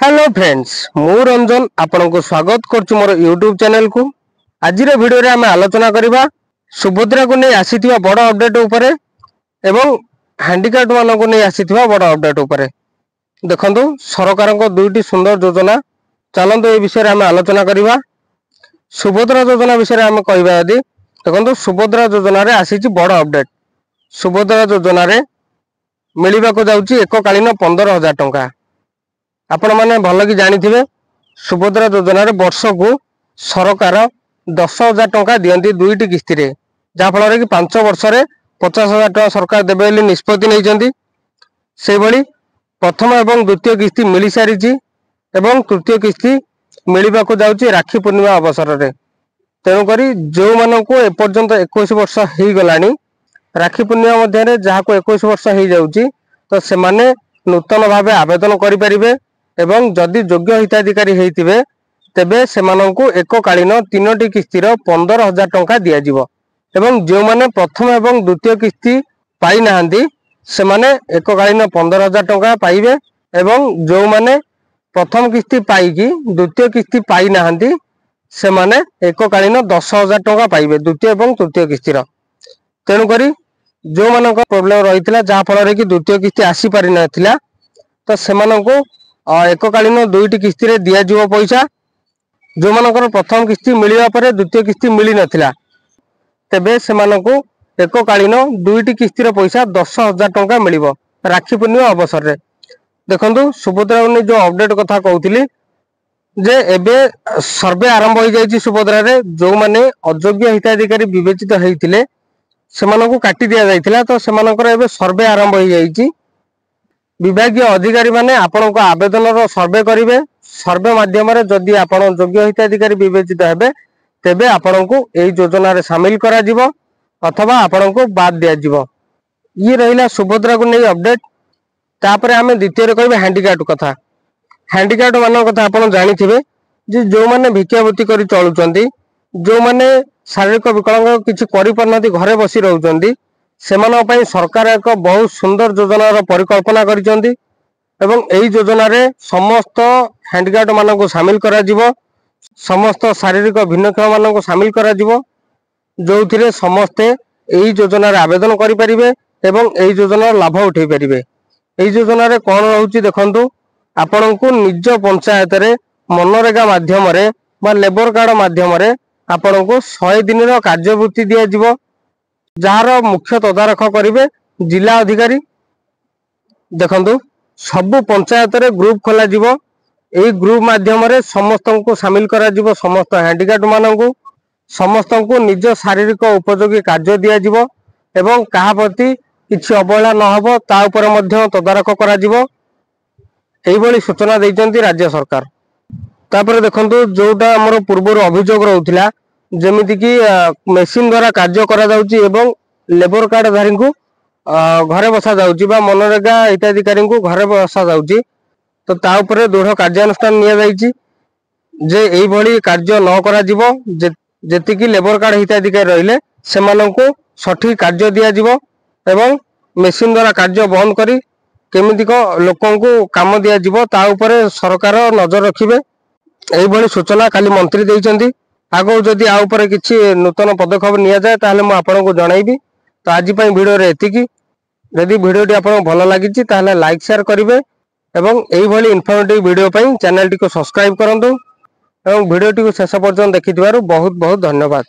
Hello friends मु रंजन आपन को स्वागत करछु मोर यूट्यूब चैनल को। आज वीडियो रे आमे आलोचना करिबा सुभद्रा को नै आसीथिबा बड़ अपडेट उपरे एवं हैंडीकैप मान को नै आसीथिबा बड़ अपडेट उपरे। देखंतु सरकार को दुईटी सुंदर योजना चलंतु ए विषय रे आमे आलोचना करिबा। सुभद्रा योजना विषय रे आमे कहबा यदि देखंतु सुभद्रा योजना रे आसीछि बड़ अपडेट। सुभद्रा योजना रे मिलिबा को जाउछि एककालीन 15,000 टंका। आपण माने भल कि जानिथिबे सुभद्रा योजना रे वर्ष को सरकार 10,000 टंका दियंती दुईटी किस्ती रे, जा फल कि 5 वर्ष रे 50,000 टंका सरकार देबे ବୋଲି निष्पत्ति नै जंती। से भली प्रथम एवं द्वितीय किस्ती मिली सारिछि एवं तृतीय किस्ती मिलिबा को जाउछि राखी पूर्णिमा अवसर रे। तेनु करी जो मानन को ए पर्यंत 21 वर्ष हेई गलानी, राखी पूर्णिमा मध्ये रे जहा को 21 वर्ष हेई जाउछि तो से माने नूतन भावे आवेदन करि परिबे एवं जदि योग्य हिताधिकारी हेइतिबे तेबे सेमानंकु एककालीन 3टी किस्तीर 15,000 टंका दिया जिवो एवं जो माने प्रथम एवं द्वितीय किस्ती पाई नाहंदी से माने एककालीन 15,000 टंका पाइबे एवं जो माने प्रथम किस्ती पाई कि द्वितीय किस्ती पाई नाहंदी से माने एककालीन 10,000 टंका पाइबे द्वितीय एवं तृतीय किस्तीर। तेनु करी जो मानक प्रॉब्लम रहितला जहा फल रे कि द्वितीय किस्ती आसी पारि नथिला तो सेमानंकु एककालीन दुईटी किस्ती रे दिया जिवो पैसा। जो मानकर प्रथम किस्ती मिलिबा परे द्वितीय किस्ती मिली नथिला तेबे सेमानंकु एककालीन दुईटी किस्ती रे पैसा 10,000 टंका मिलिबो राखी पूर्णिमा अवसर रे। देखंतु सुभद्रा ने जो अपडेट कथा कहउतिली जे एबे सर्वे आरंभ हो जायछि सुभद्रा रे। जो माने अयोग्य हिताधिकारी विवेचित हेइतिले सेमानंकु काटी दिया जायतिला तो सेमानकर एबे सर्वे आरंभ हो जायछि। विभागीय अधिकारी माने आपण को आवेदन रो सर्वे करिवे। सर्वे माध्यम रे जदि आपण योग्य हिताधिकारी विवेचित हेबे तेबे आपण को एई योजना रे शामिल करा जिवो अथवा आपण को बाद दिया जिवो। ये रहिला सुभद्रा को नै अपडेट। तापरे आमे द्वितीय रे कहबे हैंडीकैप कथा। हैंडीकैप मान कथा आपण जानिथिबे जे जो माने भिक्षावृत्ति करी चलुचंती, जो माने शारीरिक विकलांग किछि करि परनथि घरे बसी रहउचंती सेमान पई सरकार एक बहुत सुंदर योजना रो परिकल्पना करिसंती एवं एई योजना रे समस्त हैंडीकैप मान को शामिल करा जिवो, समस्त शारीरिक भिन्नक्षम मान को शामिल करा जिवो, जोथिरे समस्ते एई योजना रे आवेदन करि परिबे एवं एई योजना रो लाभ उठै परिबे। एई योजना रे कोन रहउची देखंतु आपन को निज पंचायत रे मनरेगा माध्यम रे बा लेबर कार्ड माध्यम रे आपन को 100 दिन रो कार्यवृत्ति दिया जिवो, जार मुख्य तदारख करिवे जिला अधिकारी। देखंतु सबु पंचायत रे ग्रुप खोला जिवो। एई ग्रुप माध्यम रे समस्त को शामिल करा जिवो, समस्त हैंडीकैप माननकु समस्त को निज शारीरिक उपयोगी कार्य दिया जिवो एवं कहा प्रति किछि अवहेला न हबो ता ऊपर मध्य तदारख करा जिवो। एई भली सूचना दैचंती राज्य सरकार। तापर देखंतु जोटा हमर पूर्व अभियोग रहउथिला जेमिति कि मेसिन द्वारा कार्य करा जाउची एवं लेबर कार्ड धारी को घरे बसा जाउची बा मनरेगा हिताधिकारी को घरे बसा जाउची तो ता ऊपर दृढ़ कार्यानुष्ठान निया जाइची जे एई भली कार्य न करा जिवो। जेति कि लेबर कार्ड हिताधिकारी रहिले सेमानंको सठिक कार्य दिया जिवो एवं मेसिन द्वारा कार्य बंद करी केमिति को लोकन को काम दिया जिवो ता ऊपर सरकार नजर रखिबे। एई भली सूचना काली मंत्री दैचंती। आगो जदि आ ऊपर किछि नूतन पदक्षेप निया जाय ताहले म आपन को जणाइबी। तो आज पई वीडियो रे एतिकी। यदि वीडियोटी आपन भलो लागिछि ताहले लाइक शेयर करिवे एवं एई भली इन्फॉर्मेटिव वीडियो पई चैनल टी को सब्सक्राइब करंतु एवं वीडियोटी को शेष पर्यंत देखिथिबारु बहुत बहुत धन्यवाद।